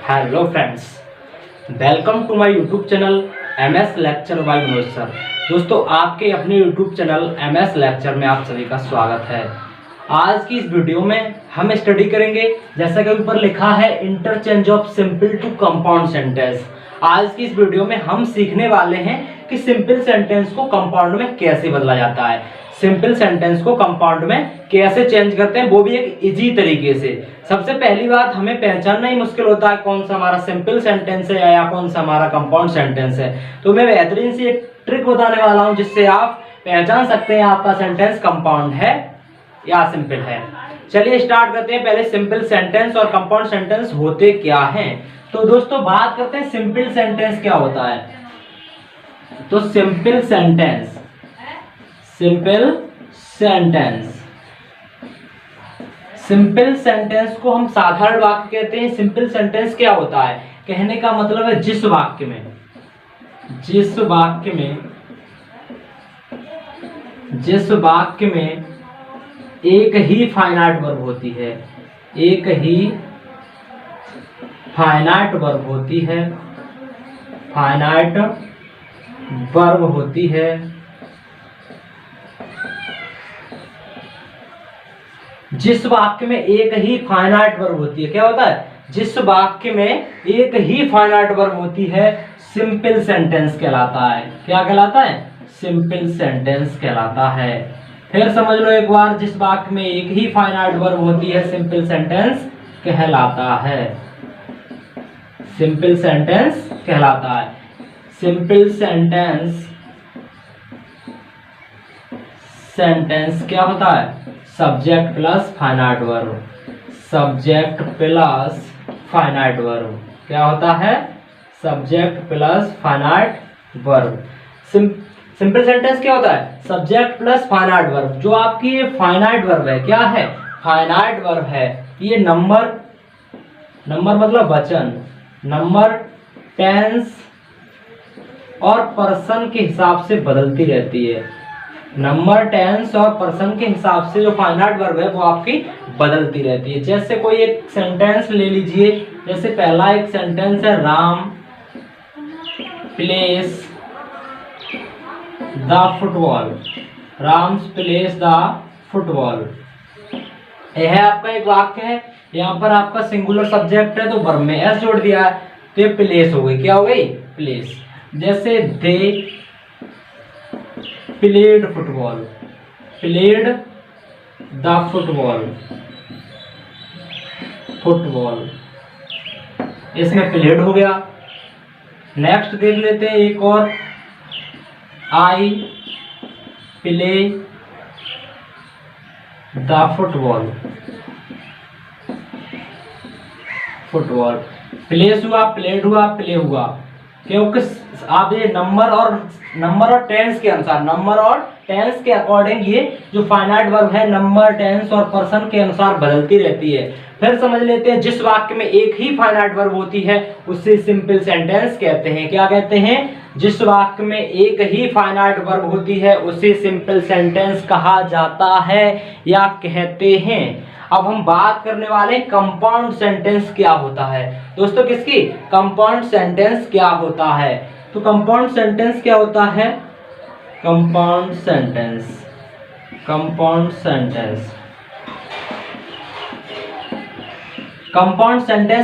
Hello friends, welcome to my YouTube channel MS lecture by Manoj sir. दोस्तों, आपके अपने YouTube channel MS lecture में आप सभी का स्वागत है। आज की इस वीडियो में हम स्टडी करेंगे, जैसा कि ऊपर लिखा है, interchange of simple to compound sentence. आज की इस वीडियो में हम सीखने वाले हैं कि सिंपल सेंटेंस को कंपाउंड में कैसे बदला जाता है, सिंपल सेंटेंस को कंपाउंड में कैसे चेंज करते हैं, वो भी एक इजी तरीके से। सबसे पहली बात, हमें पहचानना ही मुश्किल होता है कौन सा हमारा सिंपल सेंटेंस है या कौन सा हमारा कंपाउंड सेंटेंस है। तो मैं बेहतरीन सी एक ट्रिक बताने वाला हूं जिससे आप पहचान सकते हैं आपका सेंटेंस कंपाउंड है या सिंपल है। चलिए स्टार्ट करते हैं। पहले सिंपल सेंटेंस और कंपाउंड सेंटेंस होते क्या हैं। तो दोस्तों, बात करते हैं सिंपल सेंटेंस क्या होता है। तो सिंपल सेंटेंस सिंपल सेंटेंस को हम साधारण वाक्य कहते हैं। सिंपल सेंटेंस क्या होता है, कहने का मतलब है जिस वाक्य में एक ही फाइनाइट वर्ब होती है, फाइनाइट वर्ब होती है, जिस वाक्य में एक ही फाइनाइट वर्ब होती है। क्या होता है, जिस वाक्य में एक ही फाइनाइट वर्ब होती है, सिंपल सेंटेंस कहलाता है। क्या कहलाता है, सिंपल सेंटेंस कहलाता है। फिर समझ लो एक बार, जिस वाक्य में एक ही फाइनाइट वर्ब होती है, सिंपल सेंटेंस कहलाता है, सिंपल सेंटेंस कहलाता है। सिंपल सेंटेंस क्या होता है, subject plus finite verb, subject plus finite verb. क्या होता है, subject plus finite verb. Simple sentence क्या होता है, सब्जेक्ट प्लस फाइनाइट वर्ब। जो आपकी ये फाइनाइट वर्ब है, क्या है, फाइनाइट वर्ब है। ये नंबर मतलब वचन, नंबर, टेंस और पर्सन के हिसाब से बदलती रहती है। नंबर, टेंस और पर्सन के हिसाब से जो फाइनाइट वर्ब है वो आपकी बदलती रहती है। जैसे कोई एक सेंटेंस ले लीजिए, जैसे पहला एक सेंटेंस है, Ram place the football, Ram place the football. यह आपका एक वाक्य है। यहाँ पर आपका सिंगुलर सब्जेक्ट है तो वर्ब में एस जोड़ दिया है, तो ये प्लेस हो गई। क्या हो गई, प्लेस। जैसे they played football, played the football, इसमें प्लेड हो गया। नेक्स्ट देख लेते हैं एक और, I play the football, place हुआ, प्लेड हुआ, प्ले हुआ। क्योंकि आप ये नंबर और टेंस के अनुसार, नंबर और टेंस के अकॉर्डिंग ये जो फाइनाइट वर्ब है नंबर, टेंस और पर्सन के अनुसार बदलती रहती है। फिर समझ लेते हैं, जिस वाक्य में एक ही फाइनाइट वर्ब होती है उसे सिंपल सेंटेंस कहते हैं। क्या कहते हैं, जिस वाक्य में एक ही फाइनाइट वर्ब होती है उसे सिंपल सेंटेंस कहा जाता है या कहते हैं। अब हम बात करने वाले कंपाउंड सेंटेंस क्या होता है। दोस्तों, किसकी, कंपाउंड सेंटेंस क्या होता है। तो कंपाउंड सेंटेंस क्या होता है, कंपाउंड सेंटेंस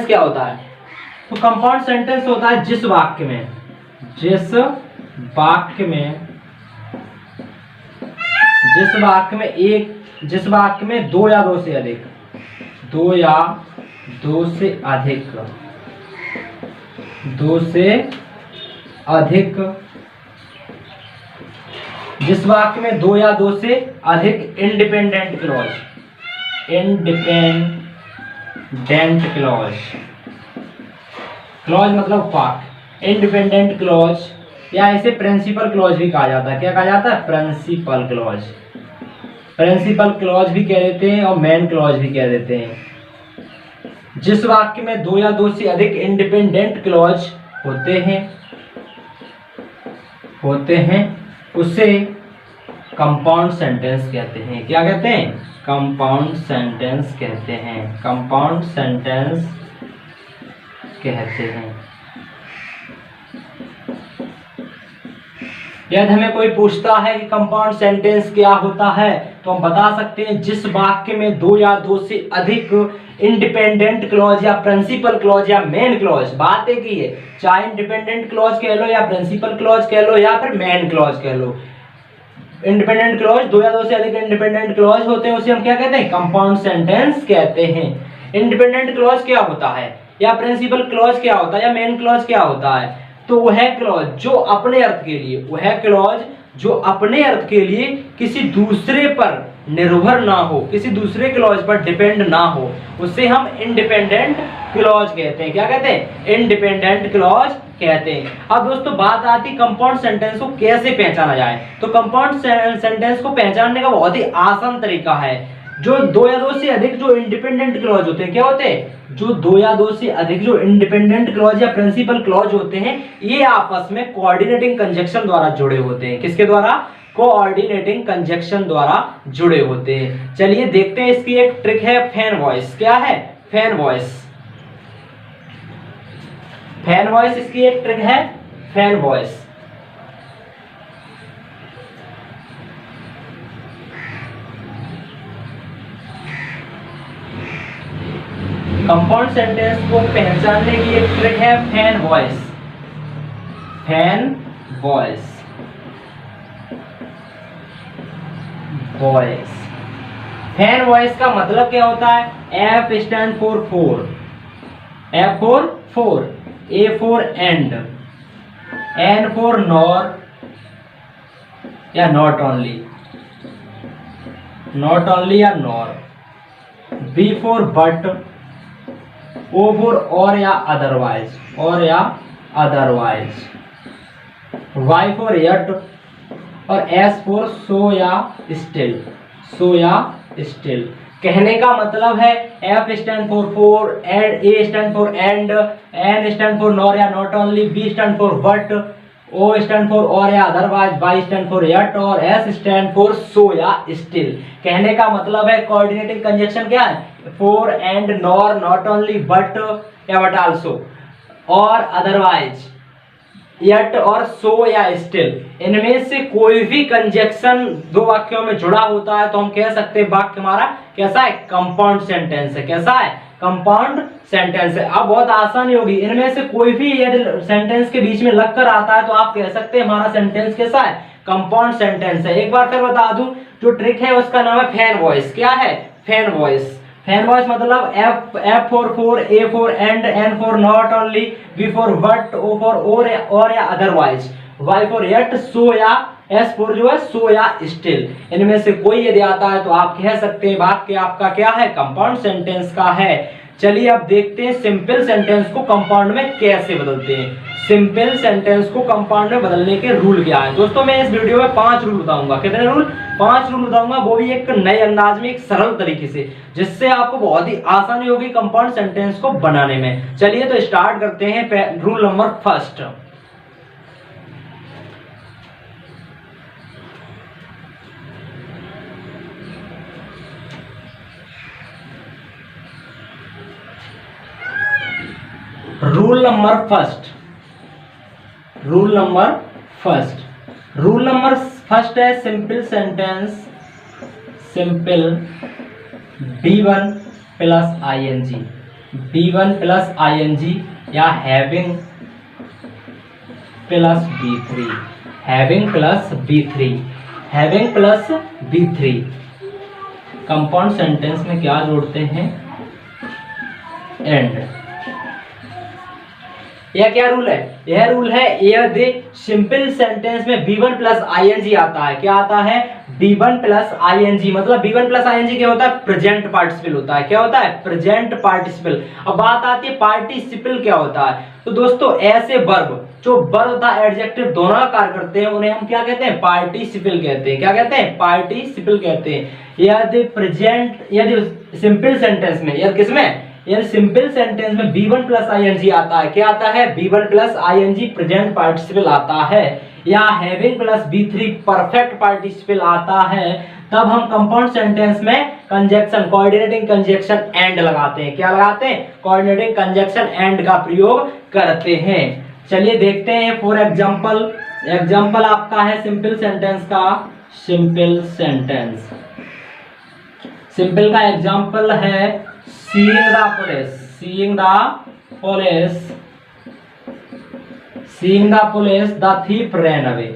क्या होता है। तो कंपाउंड सेंटेंस होता है जिस वाक्य में दो या दो से अधिक जिस वाक्य में दो या दो से अधिक इंडिपेंडेंट क्लॉज मतलब वाक्य, इंडिपेंडेंट क्लॉज या इसे प्रिंसिपल क्लॉज भी कहा जाता है। क्या कहा जाता है, प्रिंसिपल क्लॉज भी कह देते हैं और मेन क्लॉज भी कह देते हैं। जिस वाक्य में दो या दो से अधिक इंडिपेंडेंट क्लॉज होते हैं उसे कंपाउंड सेंटेंस कहते हैं। क्या कहते हैं, कंपाउंड सेंटेंस कहते हैं। कंपाउंड सेंटेंस कहते हैं। यदि हमें कोई पूछता है कि कंपाउंड सेंटेंस क्या होता है, तो हम बता सकते हैं जिस वाक्य में दो या दो से अधिक इंडिपेंडेंट क्लॉज या प्रिंसिपल क्लॉज या मेन क्लॉज, बात एक ही है, चाहे इंडिपेंडेंट क्लॉज कह लो या प्रिंसिपल क्लॉज कह लो या फिर मेन क्लॉज कह लो। इंडिपेंडेंट क्लॉज, दो या दो से अधिक इंडिपेंडेंट क्लॉज होते हैं, उसे हम क्या कहते हैं? कंपाउंड सेंटेंस कहते हैं। इंडिपेंडेंट क्लॉज क्या होता है, या प्रिंसिपल क्लॉज क्या होता है, या मेन क्लॉज क्या होता है? तो वह क्लॉज जो अपने अर्थ के लिए, वह क्लॉज जो अपने अर्थ के लिए किसी दूसरे पर निर्भर ना हो, किसी दूसरे क्लॉज पर डिपेंड ना हो, उसे हम इंडिपेंडेंट क्लॉज कहते हैं। क्या कहते हैं? इंडिपेंडेंट क्लॉज कहते हैं। अब दोस्तों बात आती कंपाउंड सेंटेंस को कैसे पहचाना जाए। तो कंपाउंड सेंटेंस को पहचानने का बहुत ही आसान तरीका है। जो दो या दो से अधिक जो इंडिपेंडेंट क्लॉज होते हैं, क्या होते हैं? जो दो या दो से अधिक जो इंडिपेंडेंट क्लॉज या प्रिंसिपल क्लॉज होते हैं, ये आपस में कोऑर्डिनेटिंग कंजक्शन द्वारा जुड़े होते हैं। किसके द्वारा? कोऑर्डिनेटिंग कंजक्शन द्वारा जुड़े होते हैं। चलिए देखते हैं, इसकी एक ट्रिक है, फैन वॉइस। क्या है? Fan voice. फैन वॉइस इसकी एक ट्रिक है, फैन वॉइस। कंपाउंड सेंटेंस को पहचानने की एक ट्रिक है, fan voice. Fan voice, voice. Fan voice का मतलब क्या होता है? F stand for four, F for for, A for and, N for nor या नॉट ओनली, नॉट ओनली या nor, B for but, O for or या otherwise, और या अदरवाइज, Y फॉर यट, और S फॉर सो या still, सो या still. कहने का मतलब है F stand for for, A stand for and, N stand for nor या not only, B stand for but, O stand for or या otherwise, Y stand for yet, और S stand for so या still. कहने का मतलब है coordinating conjunction क्या है? For and nor, not only, but या बट आल्सो, और अदरवाइज, यट और सो या स्टिल। इनमें से कोई भी कंजक्शन दो वाक्यों में जुड़ा होता है तो हम कह सकते हैं वाक्य हमारा कैसा है? कंपाउंड सेंटेंस है। कैसा है? कंपाउंड सेंटेंस है। अब बहुत आसानी होगी, इनमें से कोई भी यदि सेंटेंस के बीच में लगकर आता है तो आप कह सकते हैं हमारा सेंटेंस कैसा है? कंपाउंड सेंटेंस है। एक बार फिर बता दूं, जो ट्रिक है उसका नाम है फैन वॉइस। क्या है? Fan voice. फैन वॉइस मतलब F for for, A for and, N for not only, B for but, O for or या अदरवाइज, Y फॉर यट, सो या S फॉर जो है सो या स्टिल। इनमें से कोई यदि आता है तो आप कह सकते हैं वाक्य आपका क्या है? कंपाउंड सेंटेंस का है। चलिए अब देखते हैं सिंपल सेंटेंस को कंपाउंड में कैसे बदलते हैं। सिंपल सेंटेंस को कंपाउंड में बदलने के रूल क्या है? दोस्तों मैं इस वीडियो में 5 रूल बताऊंगा। कितने रूल? 5 रूल बताऊंगा, वो भी एक नए अंदाज में, एक सरल तरीके से, जिससे आपको बहुत ही आसानी होगी कंपाउंड सेंटेंस को बनाने में। चलिए तो स्टार्ट करते हैं। Rule number first, rule number first, rule number first, rule number first है simple sentence, simple B1 plus ING, B1 plus ING या having plus B3, having plus B3, having plus B3। Compound sentence में क्या जोड़ते हैं? And. यह क्या rule है? यह रूल है यदि सिंपल सेंटेंस में B1 प्लस ING आता है। क्या आता है? B1 plus ING। मतलब B1 प्लस ING क्या होता है? प्रेजेंट पार्टिसिपल होता है। क्या होता है? Present participle. अब बात आती है पार्टिसिपल क्या होता है। तो दोस्तों ऐसे वर्ब जो वर्ब तथा एडजेक्टिव दोनों का कार्य करते हैं उन्हें हम क्या कहते हैं? पार्टिसिपल कहते हैं। क्या कहते हैं? पार्टिसिपल कहते हैं। यदि प्रेजेंट, यदि सिंपल सेंटेंस में, यदि किसमें? यदि सिंपल सेंटेंस में B1 प्लस ING आता है। क्या आता है? B1 plus ING present participle आता है, या having plus B3 perfect participle आता है, तब हम कंपाउंड सेंटेंस में कंजक्शन, कोऑर्डिनेटिंग कंजक्शन एंड लगाते हैं। क्या लगाते हैं? कोऑर्डिनेटिंग कंजक्शन एंड का प्रयोग करते हैं। चलिए देखते हैं फॉर एग्जांपल। एग्जांपल आपका है सिंपल सेंटेंस का। सिंपल सेंटेंस, सिंपल का एग्जांपल है seeing the police. Seeing the police, seeing the police the thief ran away.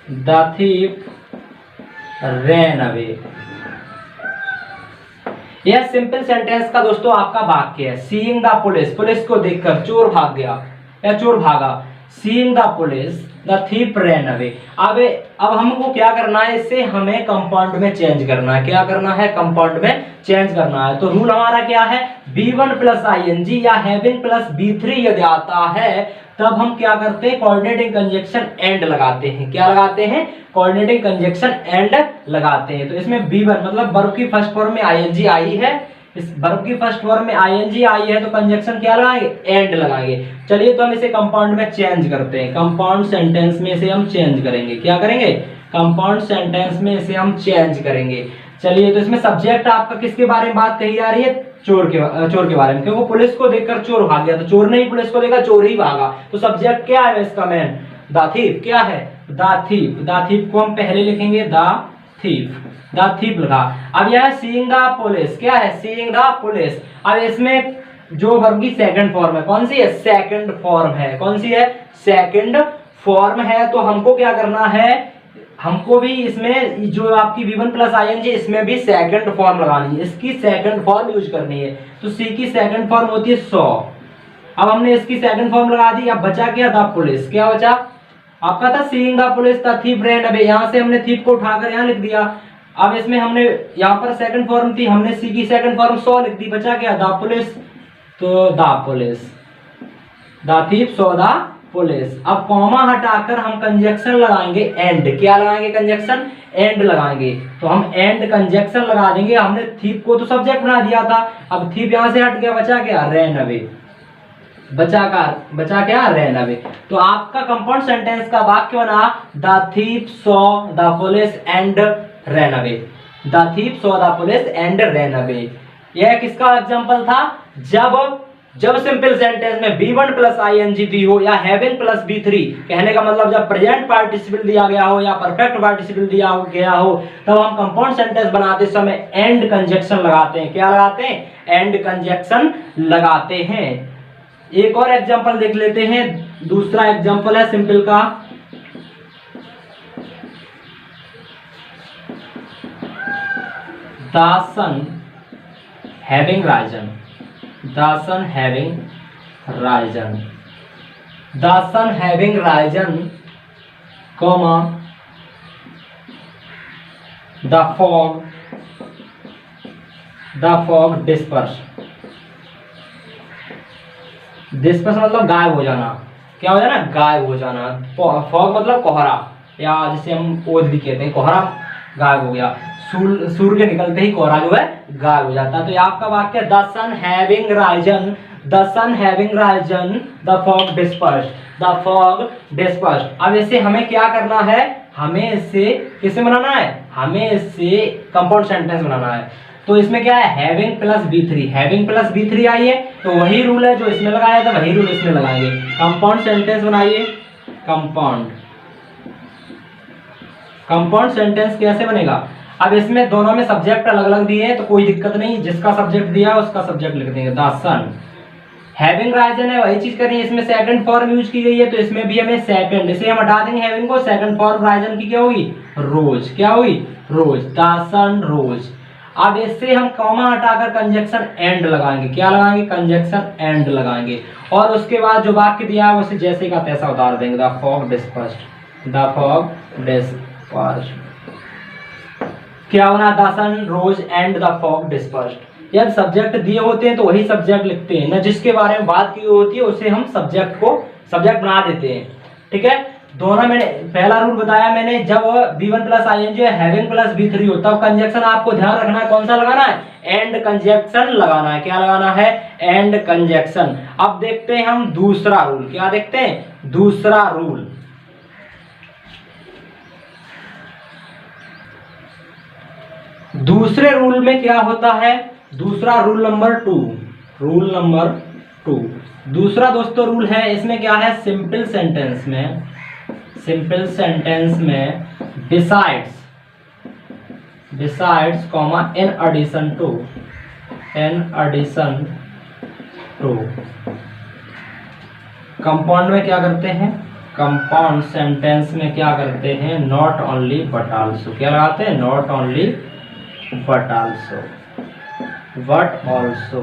The thief ran away. यह सिंपल सेंटेंस का दोस्तों आपका वाक्य है। सीइंग द पुलिस, पुलिस को देखकर चोर भाग गया या चोर भागा। Seeing the police the thief ran away. अब हमको क्या करना है, इसे हमें कंपाउंड में चेंज करना है। क्या करना है? कंपाउंड में चेंज करना है। तो रूल हमारा क्या है? B1 प्लस ING या हैविंग प्लस B3 यदि आता है तब हम क्या करते हैं? कोऑर्डिनेटिंग कंजक्शन एंड लगाते हैं। क्या लगाते हैं? कोऑर्डिनेटिंग कंजक्शन एंड लगाते हैं। तो इसमें B1 मतलब वर्ब की फर्स्ट फॉर्म में ING आई है, इस वर्ब की फर्स्ट फॉर्म में ING आई है तो कंजक्शन क्या लगाएंगे? एंड लगाएंगे। चलिए तो हम इसे कंपाउंड में चेंज करते हैं। कंपाउंड सेंटेंस में इसे हम चेंज करेंगे। क्या करेंगे? कंपाउंड सेंटेंस में इसे हम चेंज करेंगे। चलिए तो इसमें सब्जेक्ट आपका किसके बारे में बात कही जा रही है? चोर के बारे में, क्योंकि पुलिस को देखकर चोर भाग गया। तो चोर नहीं, पुलिस को देखा चोर ही भागा। तो सब्जेक्ट क्या है इसका? Main the thief. क्या है? The thief. द थीफ को हम पहले लिखेंगे द थीफ। द थीफ लिखा। अब यह सीइंग द पुलिस। क्या है? Seeing the police. अब इसमें जो वर्ब की सेकंड फॉर्म है कौन सी है? सेकंड फॉर्म है। कौन सी है? सेकंड फॉर्म है। तो हमको क्या करना है? हमको भी इसमें जो आपकी V1 प्लस ING इसमें भी सेकंड फॉर्म लगानी है। इसकी सेकंड फॉर्म यूज करनी है। तो सी की सेकंड फॉर्म होती है सॉ। अब हमने इसकी सेकंड फॉर्म लगा दी। अब बचा क्या? The police. क्या बचा आपका? था seeing the police the thief ran away. यहां से हमने थीफ को उठाकर यहां लिख दिया। अब इसमें हमने यहाँ पर सेकंड फॉर्म थी, हमने सी की सेकंड फॉर्म सॉ लिख दी। बचा क्या? The police. तो the police, the thief saw the police. अब कॉमा हटाकर हम कंजक्शन लगाएंगे एंड। क्या लगाएंगे? कंजक्शन एंड लगाएंगे। तो हम एंड कंजक्शन लगा देंगे। हमने थीफ को तो सब्जेक्ट बना दिया था। अब थीफ यहां से हट गया। बचा क्या? Ran away. बचा क्या? Ran away. तो आपका कंपाउंड सेंटेंस का वाक्य बना the thief saw the police and ran away. The thief saw the police and ran away. यह किसका एग्जांपल था? जब सिंपल सेंटेंस में B1 प्लस ING दी हो या हैविंग प्लस B3, कहने का मतलब जब प्रेजेंट पार्टिसिपल दिया गया हो या परफेक्ट पार्टिसिपल दिया गया हो तब हम कंपाउंड सेंटेंस बनाते समय एंड कंजक्शन लगाते हैं। क्या लगाते हैं? एंड कंजक्शन लगाते हैं। एक और एग्जांपल देख लेते हैं। दूसरा एग्जांपल है सिंपल का। The sun having risen. The sun having risen. The sun having risen, comma, the fog dispersed. Disperse मतलब गायब हो जाना। क्या हो जाना? गायब हो जाना। फॉग मतलब कोहरा, या जिसे हम ओद भी कहते हैं। कोहरा गायब हो गया। सूर्य के निकलते ही कोहरा जो है गायब हो जाता है। तो ये आपका वाक्य the sun having risen, the sun having risen, the fog dispersed, the fog dispersed. अब इसे हमें क्या करना है? हमें इसे किससे बनाना है? हमें इससे कंपाउंड सेंटेंस बनाना है। तो इसमें क्या है? Having plus B3। Having plus B3 आई है तो वही रूल है जो इसमें लगाया था, वही रूल इसमें लगाएंगे। कंपाउंड सेंटेंस बनाइए। कंपाउंड सेंटेंस कैसे बनेगा? अब इसमें दोनों में सब्जेक्ट अलग अलग दिए हैं तो कोई दिक्कत नहीं, जिसका सब्जेक्ट दिया है उसका सब्जेक्ट लिख देंगे। द सन हैविंग राइजन है, वही चीज करनी है। इसमें सेकंड फॉर्म यूज की गई है तो इसमें भी हमें सेकंड, इसे हम हटा देंगे हैविंग को। सेकंड फॉर्म राइजन की क्या होगी? रोज। क्या होगी? रोज। द सन रोज। अब इससे हम कॉमा हटाकर कंजक्शन एंड लगाएंगे। क्या लगाएंगे? कंजक्शन एंड लगाएंगे। और उसके बाद जो वाक्य दिया है उसे जैसे का तैसा उतार देंगे। The fog dispersed. The fog dispersed. क्या होना? The sun rose and the fog dispersed. यदि सब्जेक्ट दिए होते हैं तो वही सब्जेक्ट लिखते हैं ना, जिसके बारे में बात की होती है उसे हम सब्जेक्ट बना देते हैं। ठीक है। दोनों मैंने पहला रूल बताया मैंने, जब B1 plus ING having plus B3 हो तब कंजक्शन आपको ध्यान रखना है कौन सा लगाना है? एंड कंजक्शन लगाना है। क्या लगाना है? And conjunction. अब देखते हैं हम दूसरा रूल। क्या देखते हैं? दूसरा रूल। दूसरे रूल में क्या होता है, दूसरा रूल नंबर 2, रूल नंबर 2 दूसरा दोस्तों रूल है, इसमें क्या है, सिंपल सेंटेंस में, सिंपल सेंटेंस में besides comma in addition to compound में क्या करते हैं, कंपाउंड सेंटेंस में क्या करते हैं, नॉट ओनली बट आल्सो, क्या लगाते हैं, नॉट ओनली बट ऑल्सो।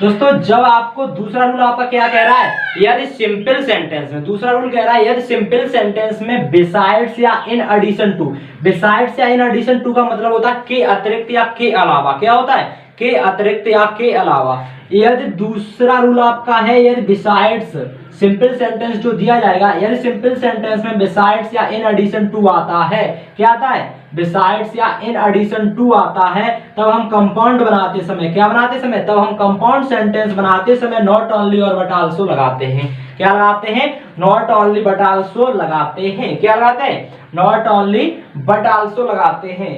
दोस्तों जब आपको दूसरा रूल आपका क्या कह रहा है, यदि सिंपल सेंटेंस में, दूसरा रूल कह रहा है यदि सिंपल सेंटेंस में बिसाइड्स या इन एडिशन टू, बिसाइड्स या इन एडिशन टू का मतलब होता है के अतिरिक्त या के अलावा, क्या होता है, के अतिरिक्त या के अलावा। यदि दूसरा रूल आपका है, यदि बिसाइड्स सिंपल सेंटेंस जो दिया जाएगा, यदि सिंपल सेंटेंस में बिसाइड्स या इन एडिशन टू आता है, क्या आता है, बिसाइड्स या इन एडिशन टू आता है, तब हम कंपाउंड बनाते समय, क्या बनाते समय, तब हम कंपाउंड सेंटेंस बनाते समय नॉट ओनली और बट आल्सो लगाते हैं, क्या लगाते हैं, नॉट ओनली बट आल्सो लगाते हैं, क्या लगाते हैं, नॉट ओनली बट आल्सो लगाते हैं।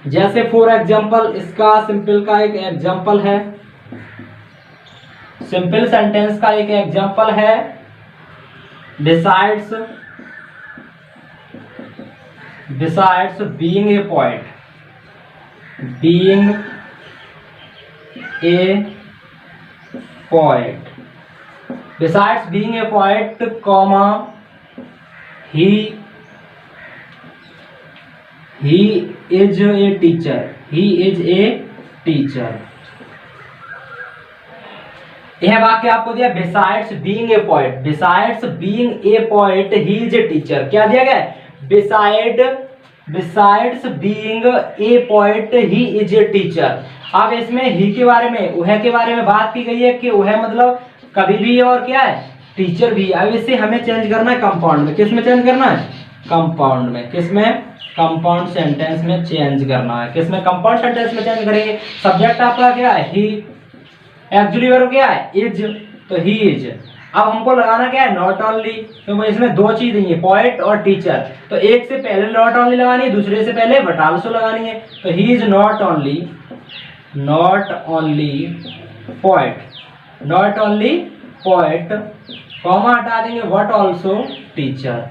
जैसे फॉर एग्जांपल, इसका सिंपल का एक एग्जांपल है, सिंपल सेंटेंस का एक एग्जांपल है, besides being a poet, besides being a poet comma he is a teacher, यह वाक्य आपको दिया, besides being a poet he is a teacher, क्या दिया गया है, besides being a poet he is a teacher. अब इसमें ही के बारे में, वह के बारे में बात की गई है कि वह मतलब कभी भी और क्या है, टीचर भी। अब इसे हमें चेंज करना है कंपाउंड में, किस में चेंज करना है, कंपाउंड में, किसमें, कंपाउंड सेंटेंस में चेंज करना है, किसमें, कंपाउंड सेंटेंस में चेंज करेंगे। सब्जेक्ट आपका क्या है, ही, एक्चुअली वर्ब क्या है, इज, तो ही इज। अब हमको लगाना क्या है, नॉट ओनली, क्योंकि इसमें दो चीज है, पोएट और टीचर, तो एक से पहले नॉट ओनली लगानी है, दूसरे से पहले बट आल्सो लगानी है। तो he is not only poet, comma हटा देंगे, बट ऑल्सो टीचर,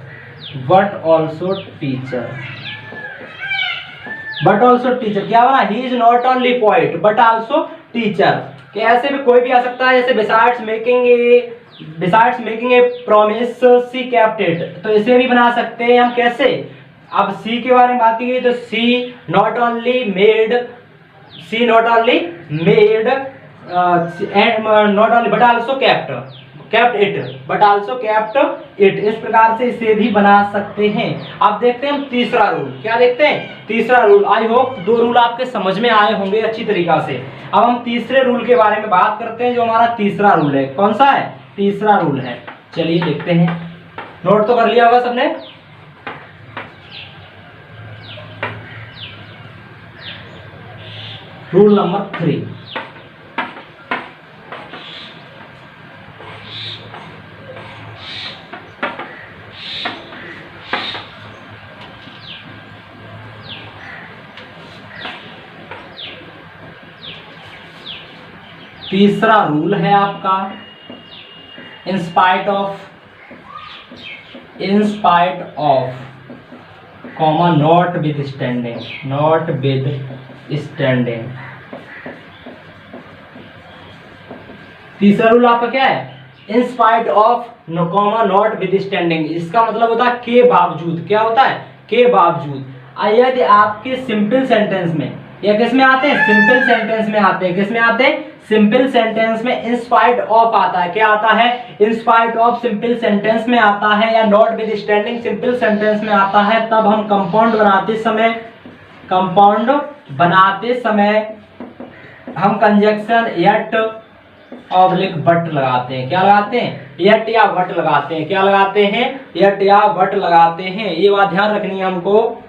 क्या बना, he is not only poet but also teacher. कि ऐसे भी कोई भी आ सकता है, जैसे besides making a promise she kept it, तो इसे भी बना सकते हैं हम कैसे। अब सी के बारे में बात की गई, तो she not only made but also kept it, इस प्रकार से इसे भी बना सकते हैं। अब देखते हैं हम तीसरा रूल, क्या देखते हैं, तीसरा रूल। आई होप दो रूल आपके समझ में आए होंगे अच्छी तरीका से। अब हम तीसरे रूल के बारे में बात करते हैं, जो हमारा तीसरा रूल है, कौन सा है, तीसरा रूल है। चलिए देखते हैं, नोट तो कर लिया होगा सबने। रूल नंबर 3, तीसरा रूल है आपका, in spite of comma not with standing. तीसरा रूल आपका क्या है, in spite of comma not with standing. इसका मतलब होता है के बावजूद, क्या होता है, के बावजूद। यदि आपके सिंपल सेंटेंस में या किस में आते हैं, सिंपल सेंटेंस में आते हैं, किस में आते हैं, सिंपल सेंटेंस में इन स्पाइट ऑफ आता है, क्या आता है, in spite of simple sentence में आता है, या not with standing simple sentence में आता है, तब हम कंपाउंड बनाते समय हम कंजक्शन यट ऑब्लिक बट लगाते हैं, क्या लगाते हैं, यट या बट लगाते हैं, क्या लगाते हैं, यट या बट लगाते हैं। ये बात ध्यान रखनी है हमको,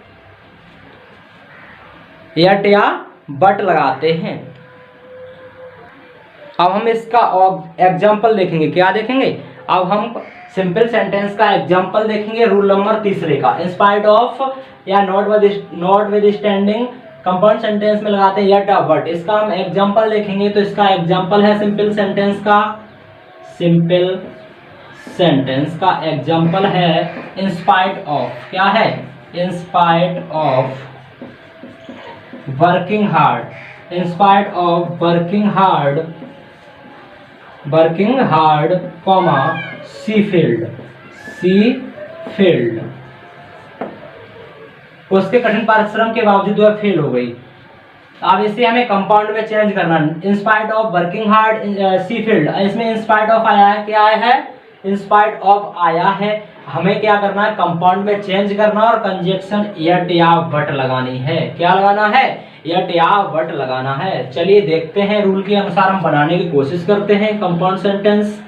यट या बट लगाते हैं। अब हम इसका एग्जाम्पल देखेंगे, क्या देखेंगे, अब हम सिंपल सेंटेंस का एग्जाम्पल देखेंगे रूल नंबर तीसरे का। इन स्पाइट ऑफ या not with standing compound sentence में लगाते हैं येट या बट। इसका हम एग्जांपल देखेंगे तो इसका एग्जांपल है सिंपल सेंटेंस का, सिंपल सेंटेंस का एग्जांपल है इन स्पाइट ऑफ। क्या है? In spite of working hard, in spite of working hard, comma she failed, उसके कठिन परिश्रम के बावजूद वह फेल हो गई। अब इसे हमें कंपाउंड में चेंज करना। In spite of working hard she failed, इसमें इन स्पाइट ऑफ आया है, क्या है? इन स्पाइट ऑफ आया है। हमें क्या करना है? कंपाउंड में चेंज करना और कंजक्शन यट या बट लगानी है। क्या लगाना है? यट या बट लगाना है। चलिए देखते हैं, रूल के अनुसार हम बनाने की कोशिश करते हैं कंपाउंड सेंटेंस।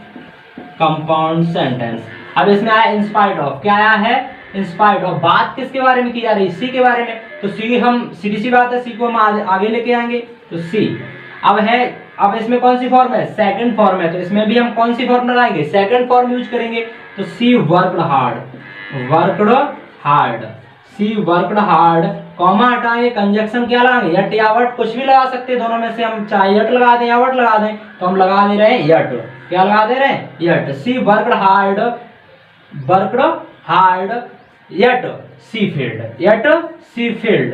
कंपाउंड सेंटेंस अब इसमें आया इन स्पाइट ऑफ। क्या आया है? In spite of. बात किसके बारे में की जा रही है? सी के बारे में। तो सी, हम सीधी सी बात है, सी को हम आगे लेके आएंगे। तो सी अब इसमें कौन सी फॉर्म है? सेकंड फॉर्म है। तो इसमें भी हम कौन सी फॉर्म लगाएंगे? सेकंड फॉर्म यूज करेंगे। तो सी वर्कड हार्ड, सी वर्कड हार्ड, कॉमा हटाएंगे, कंजक्शन क्या लगाएंगे? यट या वट, कुछ भी लगा सकते हैं दोनों में से। हम चाहे यट लगा दें या वट लगा दें, तो हम लगा दे रहे हैं यट। क्या लगा दे रहे हैं? यट। सी वर्कड हार्ड यट सी फील्ड।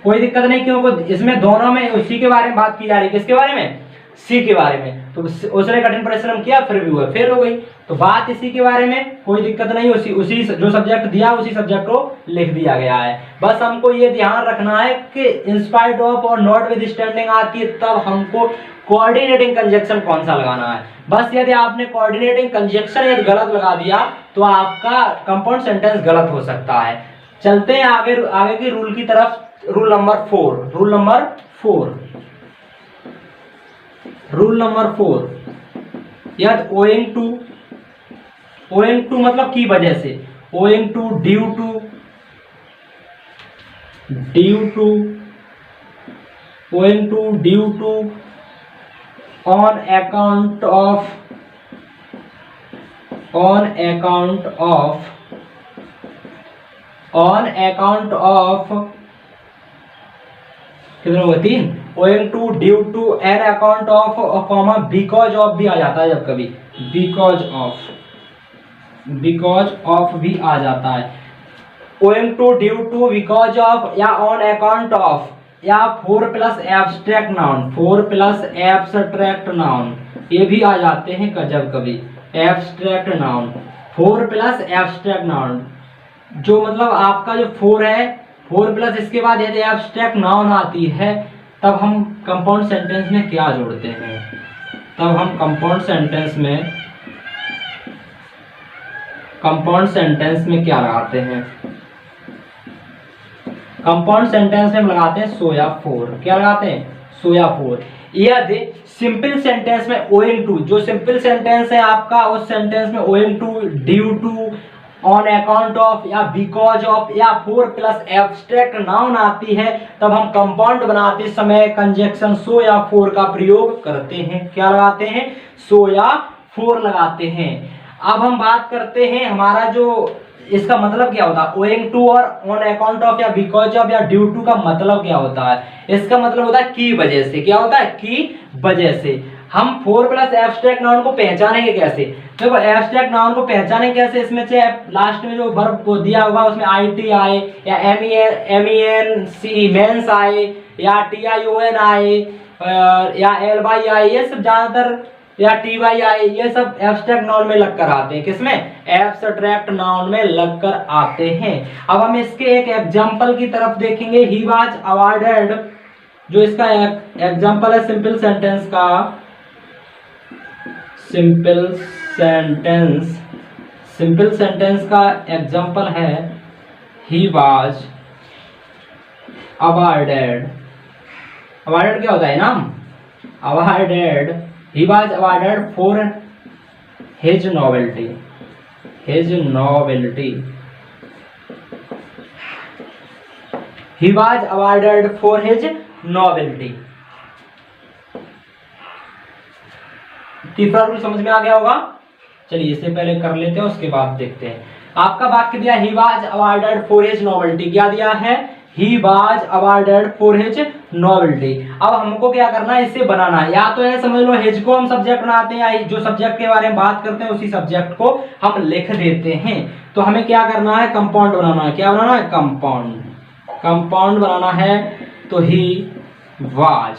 कोई दिक्कत नहीं, क्योंकि इसमें दोनों में उसी के बारे में बात की जा रही है। किसके बारे में? सी के बारे में। तो उसने कठिन परिश्रम किया, फिर भी हुआ, फेल हो गई। तो बात इसी के बारे में, कोई दिक्कत नहीं। उसी जो सब्जेक्ट दिया उसी सब्जेक्ट को लिख दिया गया है। बस हमको ये ध्यान रखना है कि इंस्पाइट ऑफ और नॉट विद स्टैंडिंग आती है, तब हमको कोऑर्डिनेटिंग कंजक्शन कौन सा लगाना है। बस यदि आपने कोऑर्डिनेटिंग कंजक्शन यदि गलत लगा दिया तो आपका कंपाउंड सेंटेंस गलत हो सकता है। चलते हैं आगे के रूल की तरफ। रूल नंबर 4 यदि owing to मतलब की वजह से, owing to, due to, on account of, कितने होगा? 3। owing to, due to, an account of, comma because of भी आ जाता है जब कभी, because of भी आ जाता है। owing to, due to, because of या on account of या 4 प्लस एब्स्ट्रैक्ट नाउन ये भी आ जाते हैं जब कभी। Abstract noun, 4 plus abstract noun, जो मतलब आपका जो 4 है, 4 प्लस इसके बाद यदि एब्स्ट्रैक्ट नाउन आती है, तब हम कंपाउंड सेंटेंस में क्या जोड़ते हैं? तब हम कंपाउंड सेंटेंस में क्या लगाते हैं? कंपाउंड सेंटेंस में हम लगाते हैं सोया 4। क्या लगाते हैं? सोया 4। यदि सिंपल सेंटेंस में owing to, जो सिंपल सेंटेंस है आपका, उस सेंटेंस में owing to, due to, on account of या because of या 4 प्लस एब्स्ट्रैक्ट नाउन आती है, तब हम कंपाउंड बनाते समय कंजक्शन सो या 4 का प्रयोग करते हैं। क्या लगाते हैं? सो या 4 लगाते हैं। अब हम बात करते हैं हमारा जो इसका मतलब क्या होता है। owing to और on account of या because of या due to का मतलब क्या होता है? इसका मतलब होता है की वजह से। क्या होता है? की वजह से। हम 4 प्लस एब्स्ट्रैक्ट नाउन को पहचानेंगे कैसे? देखो एब्स्ट्रैक्ट नाउन को पहचानेंगे कैसे? इसमें से लास्ट में जो वर्ब को दिया होगा उसमें IT आए या MENC आए या TION आए या LY आए, ये सब ज्यादातर, या TY आए, ये सब एब्स्ट्रैक्ट नाउन में लगकर आते हैं। किसमें? एब्स्ट्रैक्ट नाउन में लगकर आते हैं। अब हम इसके एक एग्जांपल की तरफ देखेंगे। ही वाज अवार्डेड, जो इसका एग्जांपल है सिंपल सेंटेंस का, सिंपल सेंटेंस का एग्जांपल है ही वाज अवार्डेड। अवार्डेड क्या होता है? नाम। Awarded, he was awarded for his novelty, he was awarded for his novelty। तीसरा रूल समझ में आ गया होगा। चलिए इससे पहले कर लेते हैं, उसके बाद देखते हैं। आपका वाक्य दिया he was awarded for his novelty। क्या दिया है? He was awarded for his novelty. अब हमको क्या करना है, इसे बनाना है। या तो ये समझ लो हिज को हम सब्जेक्ट बनाते हैं, या जो सब्जेक्ट के बारे में बात करते हैं उसी सब्जेक्ट को हम लिख देते हैं। तो हमें क्या करना है, कंपाउंड बनाना है। क्या बनाना है, कंपाउंड, कंपाउंड बनाना है। तो ही वाज,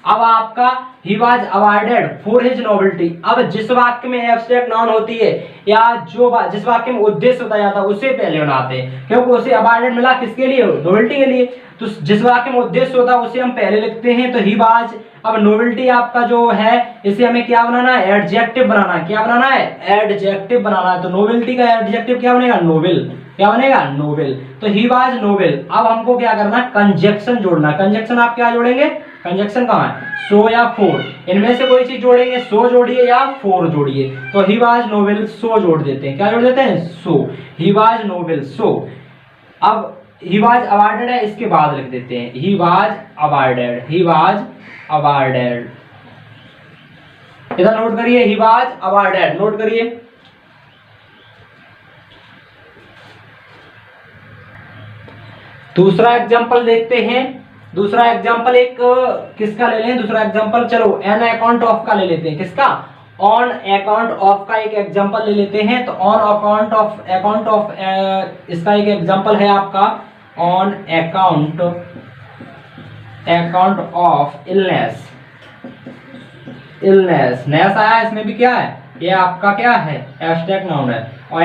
अब आपका he was awarded for his novelty. अब जिस वाक्य में एब्स्ट्रैक्ट नाउन होती है या जिस वाक्य में उद्देश्य बताया जाता है उसे पहले बनाते हैं, क्योंकि उसे अवार्डेड मिला किसके लिए, नोवेल्टी के लिए। तो जिस वाक्य में उद्देश्य होता है उसे हम पहले लिखते हैं। तो ही वाज, अब नोवेल्टी आपका जो है इसे हमें क्या बनाना है, एडजेक्टिव बनाना है। क्या बनाना है, एडजेक्टिव बनाना है। तो नोवेल्टी का एडजेक्टिव क्या बनेगा, नोवेल। क्या बनेगा, नोवेल। तो ही वाज नोवेल। अब हमको क्या करना है, कंजक्शन जोड़ना। कंजक्शन आप क्या जोड़ेंगे, कंजक्शन कहाँ है, सो या फोर, इनमें से कोई चीज जोड़ेंगे, सो जोड़िए या फोर जोड़िए। तो ही वाज नोवेल सो जोड़ देते हैं। क्या जोड़ देते हैं, सो, ही वाज नोवेल सो। अब ही वाज अवार्डेड है, इसके बाद लिख देते हैं he was awarded, he was awarded. इधर नोट करिए, ही वाज अवार्डेड, नोट करिए। दूसरा एग्जांपल देखते हैं। दूसरा एग्जांपल एक किसका ले लें, दूसरा एग्जांपल चलो एन अकाउंट ऑफ का ले लेते हैं। किसका, ऑन अकाउंट ऑफ का एक एग्जांपल ले लेते हैं। तो ऑन अकाउंट ऑफ इसका एक एग्जांपल है आपका on account of illness. Illness, ness आया, इसमें भी क्या है, ये आपका क्या है, एब्स्ट्रैक्ट नाउन है। On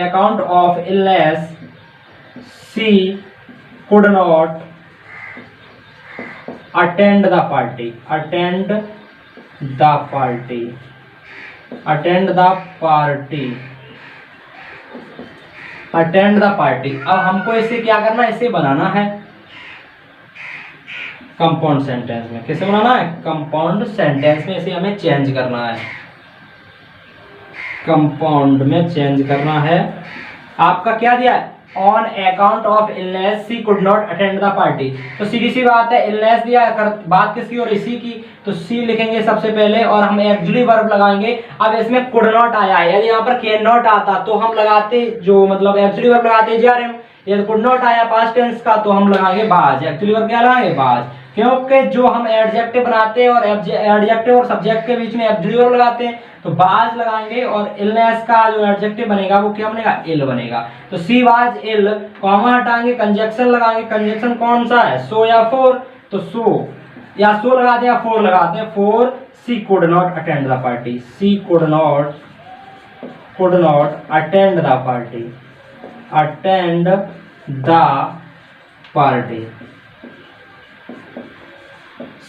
account of illness she could not attend the party, attend the party, attend the party, attend the party। अब हमको इसे क्या करना है, इसे बनाना है कंपाउंड सेंटेंस में। किसे बनाना है, कंपाउंड सेंटेंस में इसे हमें चेंज करना है, कंपाउंड में चेंज करना है। आपका क्या दिया है, on account of illness she could not attend the party. तो सीधी सी बात है, इलनेस दिया, बात किसकी और इसी की, तो सी लिखेंगे सबसे पहले और हम एक्चुअली वर्ब लगाएंगे। अब इसमें कुड नॉट आया है, यदि यहाँ पर कैन नॉट आता तो हम लगाते जो मतलब एक्चुअली वर्ब लगाते जा रहे हैं। यदि कुड नॉट आया पास्ट टेंस का तो हम लगाएंगे बाज, एक्चुअली वर्ब क्या लगाएंगे, बाज। क्योंकि जो हम एडजेक्टिव बनाते हैं और एडजेक्टिव और सब्जेक्ट के बीच में एक्चुअली वर्ब लगाते हैं तो बाज लगाएंगे, और इलनेस का जो एडजेक्टिव बनेगा वो क्या बनेगा, इल बनेगा। तो सी वाज इल, कॉमा हटाएंगे, कंजक्शन लगाएंगे। कंजक्शन कौन सा है, सो या फोर। तो सो या सो लगाते हैं या फोर लगाते हैं, for she could not attend the party, she could not attend the party, attend the party,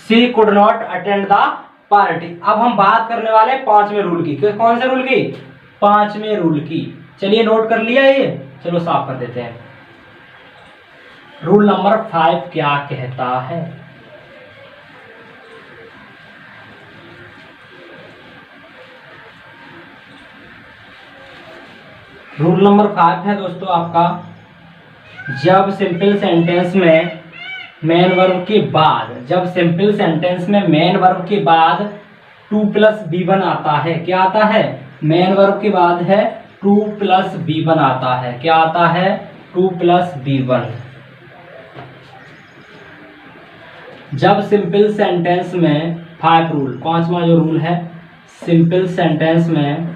she could not attend the party. अब हम बात करने वाले हैं पांचवें रूल की। कौन से रूल की, पांचवें रूल की। चलिए नोट कर लिया ये, चलो साफ कर देते हैं। रूल नंबर 5 क्या कहता है, रूल नंबर 5 है दोस्तों आपका, जब सिंपल सेंटेंस में मेन वर्ब के बाद, जब सिंपल सेंटेंस में मेन वर्ब के बाद 2+B1 आता है। क्या आता है, मेन वर्ब के बाद है 2+B1 आता है। क्या आता है, 2+B1। जब सिंपल सेंटेंस में 5 रूल, पांचवा जो रूल है सिंपल सेंटेंस में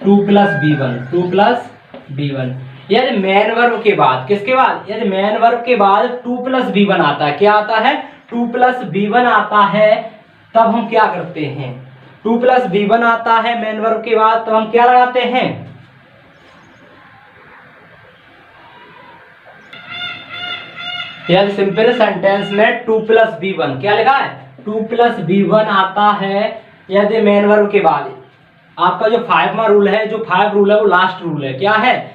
2+B1 यदि मेन वर्ब के बाद, किसके बाद, यदि मेन वर्ब के बाद 2+B1 आता है। क्या आता है, 2+B1 आता है, तब हम क्या करते हैं, 2+B1 आता है मेन वर्ब के बाद तो हम क्या लगाते हैं, यदि सिंपल सेंटेंस में 2+B1 क्या लिखा है, 2+B1 आता है यदि मेन वर्ब के बाद। आपका जो 5वां रूल है, जो 5 रूल है वो लास्ट रूल है। क्या है,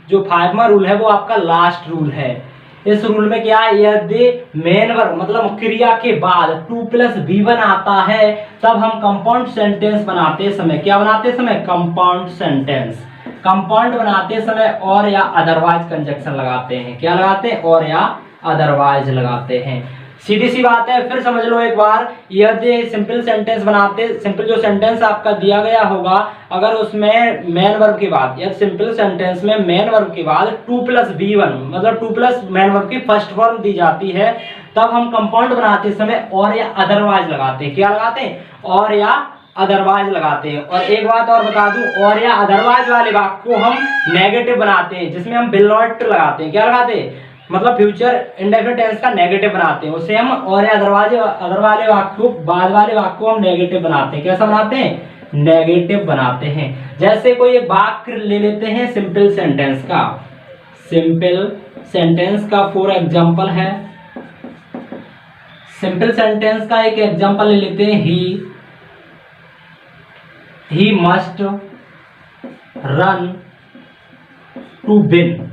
जो 5वां रूल है वो आपका लास्ट रूल है। इस रूल में क्या है, यदि मेन वर्ब मतलब क्रिया के बाद 2+B1 आता है तब हम कंपाउंड सेंटेंस बनाते समय, क्या बनाते समय, कंपाउंड सेंटेंस, कंपाउंड बनाते समय और या अदरवाइज कंजक्शन लगाते हैं। क्या लगाते हैं, और या अदरवाइज लगाते हैं। सीधी सी बात है। फिर समझ लो एक बार, यदि सिंपल सेंटेंस बनाते, सिंपल जो सेंटेंस आपका दिया गया होगा, अगर उसमें मेन वर्ब के बाद, या सिंपल सेंटेंस में मेन वर्ब के बाद 2+V1 मतलब 2+ मेन वर्ब की फर्स्ट फॉर्म दी जाती है, तब हम कंपाउंड बनाते समय और या अदरवाइज लगाते हैं। क्या लगाते हैं? और या अदरवाइज लगाते हैं। और एक बात और बता दूं, और या अदरवाइज वाले वाक्य को हम नेगेटिव बनाते हैं, जिसमें हम विल नॉट लगाते हैं। क्या लगाते हैं? मतलब फ्यूचर इंडेफिनिट टेंस का नेगेटिव बनाते हैं, उसे हम और या अदर वाले वाक्य को, बाद वाले वाक्य को हम नेगेटिव बनाते हैं। कैसा बनाते हैं? नेगेटिव बनाते हैं। जैसे कोई एक वाक्य ले लेते हैं सिंपल सेंटेंस का, सिंपल सेंटेंस का फॉर एग्जांपल है, सिंपल सेंटेंस का एक एग्जांपल ले लेते हैं, he must run to win.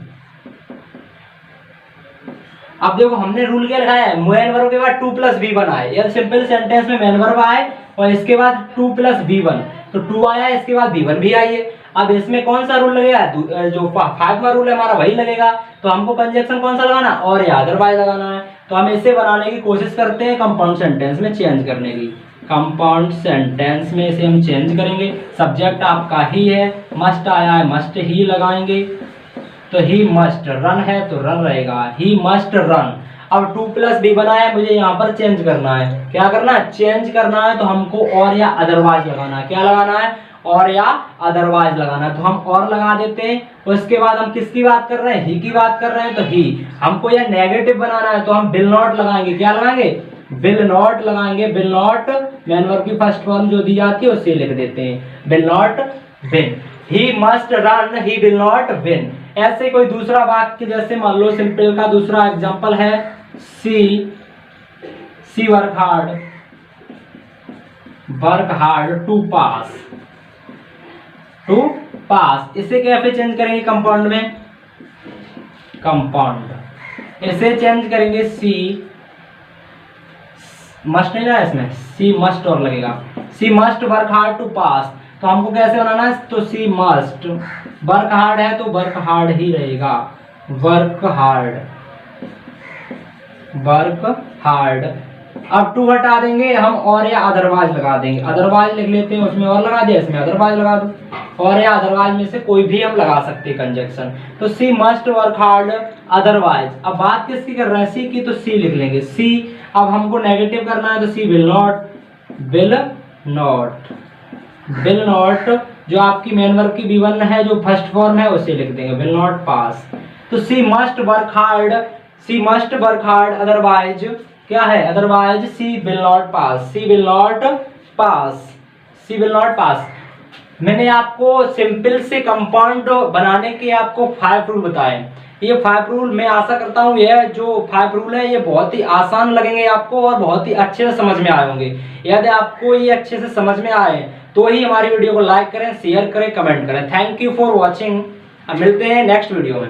अब देखो हमने रूल क्या लगाया है, मेन वर्ब के बाद 2+V1 आए, या सिंपल सेंटेंस में मेन वर्ब आए और इसके बाद 2+V1, तो 2 आया, इसके बाद V1 भी आई है। अब इसमें कौन सा रूल लगेगा? जो 5वां रूल है हमारा वही लगेगा। तो हमको कंजक्शन कौन सा लगाना? और या अदरवाइज लगाना है। तो हम इसे बनाने की कोशिश करते हैं कंपाउंड सेंटेंस में चेंज करने की। कंपाउंड सेंटेंस में इसे हम चेंज करेंगे। सब्जेक्ट आपका ही है, मस्ट आया है, मस्ट ही लगाएंगे, तो ही मस्ट रन है तो रन रहेगा, ही मस्ट रन। अब 2+V1 आया, मुझे यहाँ पर चेंज करना है। क्या करना है? चेंज करना है। तो हमको और या अदरवाइज लगाना है। क्या लगाना है? और या अदरवाइज लगाना है। तो हम और लगा देते हैं। उसके बाद हम किसकी बात कर रहे हैं? ही की बात कर रहे हैं, तो ही। हमको यह नेगेटिव बनाना है, तो हम विल नॉट लगाएंगे। क्या लगाएंगे? विल नॉट लगाएंगे। विल नॉट मेन वर्ब की फर्स्ट फॉर्म जो दी जाती है उसे लिख देते हैं, will not win. He must run, he will not win. ऐसे कोई दूसरा वाक्य, जैसे मान लो सिंपल का दूसरा एग्जांपल है, सी वर्क हार्ड टू पास। इसे कैसे चेंज करेंगे कंपाउंड में? कंपाउंड इसे चेंज करेंगे, सी मस्ट नहीं ना इसमें, सी मस्ट और लगेगा, सी मस्ट वर्क हार्ड टू पास। तो हमको कैसे बनाना है? तो सी मस्ट, वर्क हार्ड है तो वर्क हार्ड ही रहेगा, वर्क हार्ड। अब टू हटा देंगे हम और या अदरवाइज लगा देंगे। अदरवाइज लिख लेते हैं, उसमें और लगा दिया, इसमें अदरवाइज लगा दो। और या अदरवाइज में से कोई भी हम लगा सकते हैं कंजक्शन। तो she must work hard otherwise. अब बात किसकी कर रहे हैं? सी की, तो सी लिख लेंगे, सी। अब हमको नेगेटिव करना है, तो सी विल नॉट जो आपकी मेन वर्ब की V1 है, जो फर्स्ट फॉर्म है, उसे लिख देंगे, विल नॉट पास। तो she must work hard otherwise क्या है? Otherwise she will not pass. मैंने आपको सिंपल से कंपाउंड बनाने के आपको 5 रूल बताए। ये 5 रूल मैं आशा करता हूँ, यह जो 5 रूल है ये बहुत ही आसान लगेंगे आपको और बहुत ही अच्छे से समझ में आए होंगे। यदि आपको ये अच्छे से समझ में आए तो ही हमारी वीडियो को लाइक करें, शेयर करें, कमेंट करें। Thank you for watching. अब मिलते हैं नेक्स्ट वीडियो में।